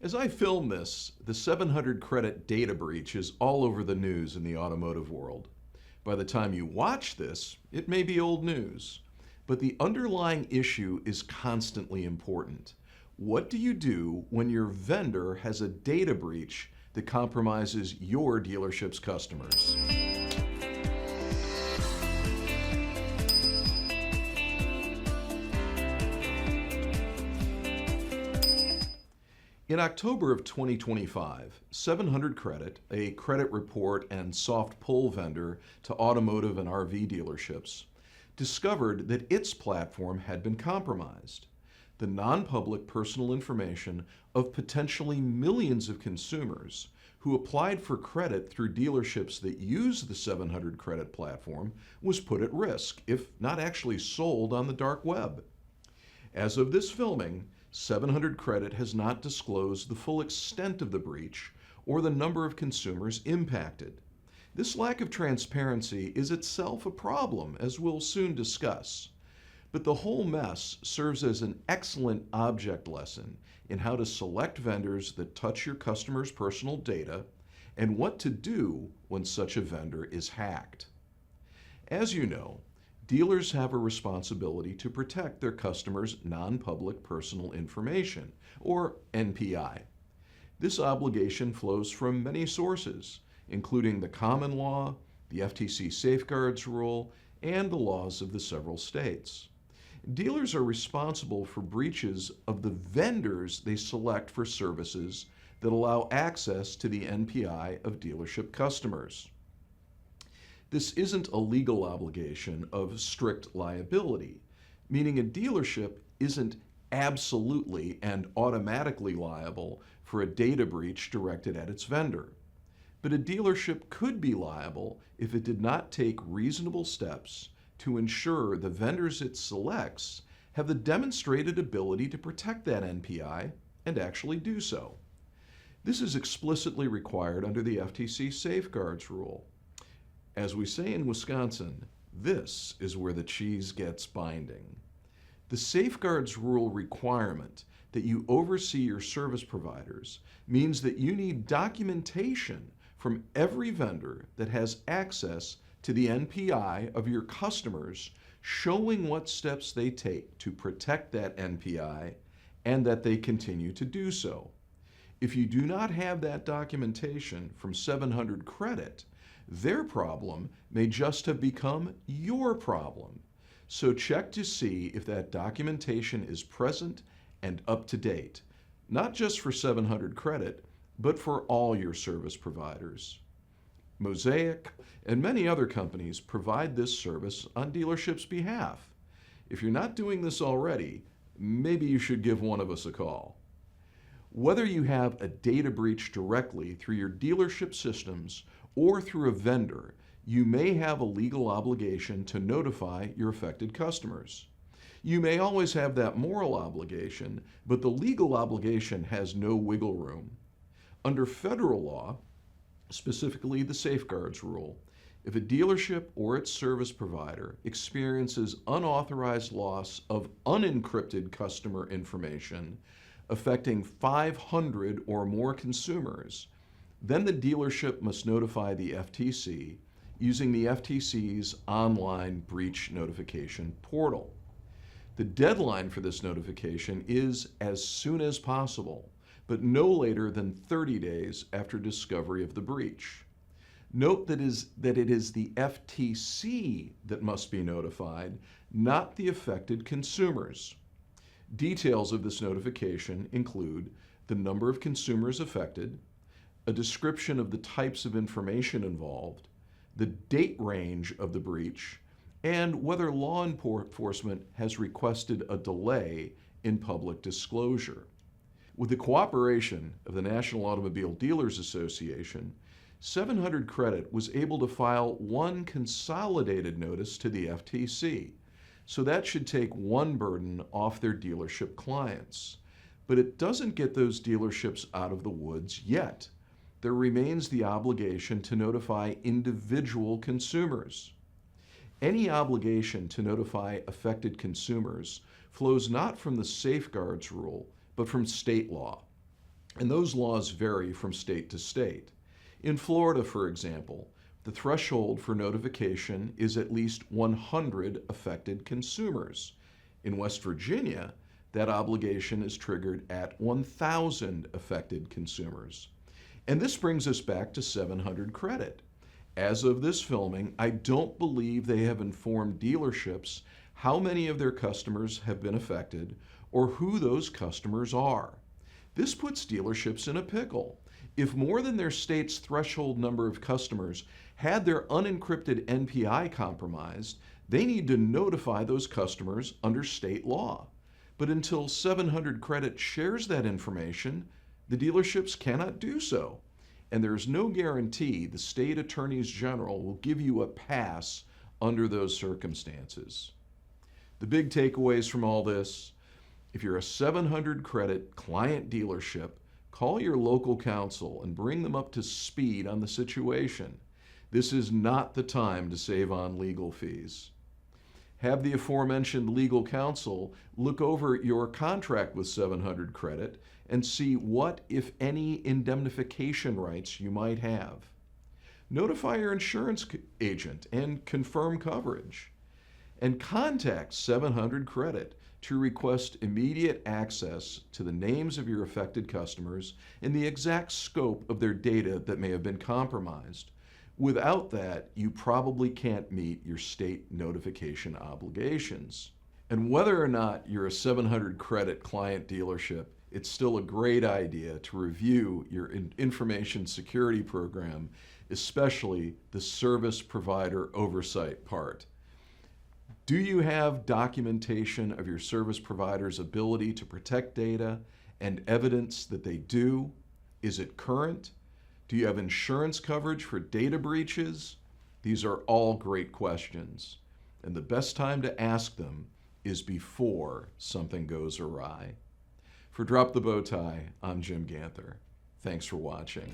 As I film this, the 700 credit data breach is all over the news in the automotive world. By the time you watch this, it may be old news. But the underlying issue is constantly important. What do you do when your vendor has a data breach that compromises your dealership's customers? In October of 2025, 700 Credit, a credit report and soft pull vendor to automotive and RV dealerships, discovered that its platform had been compromised. The non-public personal information of potentially millions of consumers who applied for credit through dealerships that use the 700 Credit platform was put at risk, if not actually sold on the dark web. As of this filming, 700 Credit has not disclosed the full extent of the breach or the number of consumers impacted. This lack of transparency is itself a problem, as we'll soon discuss. But the whole mess serves as an excellent object lesson in how to select vendors that touch your customers' personal data and what to do when such a vendor is hacked. As you know, dealers have a responsibility to protect their customers' non-public personal information, or NPI. This obligation flows from many sources, including the common law, the FTC Safeguards Rule, and the laws of the several states. Dealers are responsible for breaches of the vendors they select for services that allow access to the NPI of dealership customers. This isn't a legal obligation of strict liability, meaning a dealership isn't absolutely and automatically liable for a data breach directed at its vendor. But a dealership could be liable if it did not take reasonable steps to ensure the vendors it selects have the demonstrated ability to protect that NPI and actually do so. This is explicitly required under the FTC Safeguards Rule. As we say in Wisconsin, this is where the cheese gets binding. The Safeguards Rule requirement that you oversee your service providers means that you need documentation from every vendor that has access to the NPI of your customers, showing what steps they take to protect that NPI and that they continue to do so. If you do not have that documentation from 700 Credit, their problem may just have become your problem. So check to see if that documentation is present and up to date, not just for 700 Credit, but for all your service providers. Mosaic and many other companies provide this service on dealerships' behalf. If you're not doing this already, maybe you should give one of us a call. Whether you have a data breach directly through your dealership systems or through a vendor, you may have a legal obligation to notify your affected customers. You may always have that moral obligation, but the legal obligation has no wiggle room. Under federal law, specifically the Safeguards Rule, if a dealership or its service provider experiences unauthorized loss of unencrypted customer information affecting 500 or more consumers, then the dealership must notify the FTC using the FTC's online breach notification portal. The deadline for this notification is as soon as possible, but no later than 30 days after discovery of the breach. Note that it is the FTC that must be notified, not the affected consumers. Details of this notification include the number of consumers affected, a description of the types of information involved, the date range of the breach, and whether law enforcement has requested a delay in public disclosure. With the cooperation of the National Automobile Dealers Association, 700 Credit was able to file one consolidated notice to the FTC, so that should take one burden off their dealership clients. But it doesn't get those dealerships out of the woods yet. There remains the obligation to notify individual consumers. Any obligation to notify affected consumers flows not from the Safeguards Rule, but from state law. And those laws vary from state to state. In Florida, for example, the threshold for notification is at least 100 affected consumers. In West Virginia, that obligation is triggered at 1,000 affected consumers. And this brings us back to 700Credit. As of this filming, I don't believe they have informed dealerships how many of their customers have been affected or who those customers are. This puts dealerships in a pickle. If more than their state's threshold number of customers had their unencrypted NPI compromised, they need to notify those customers under state law. But until 700Credit shares that information, the dealerships cannot do so. And there is no guarantee the state attorneys general will give you a pass under those circumstances. The big takeaways from all this: if you're a 700Credit client dealership, call your local counsel and bring them up to speed on the situation. This is not the time to save on legal fees. Have the aforementioned legal counsel look over your contract with 700Credit and see what, if any, indemnification rights you might have. Notify your insurance agent and confirm coverage. And contact 700Credit to request immediate access to the names of your affected customers and the exact scope of their data that may have been compromised. Without that, you probably can't meet your state notification obligations. And whether or not you're a 700Credit client dealership, it's still a great idea to review your information security program, especially the service provider oversight part. Do you have documentation of your service provider's ability to protect data and evidence that they do? Is it current? Do you have insurance coverage for data breaches? These are all great questions, and the best time to ask them is before something goes awry. For Drop the Bow Tie, I'm Jim Ganther. Thanks for watching.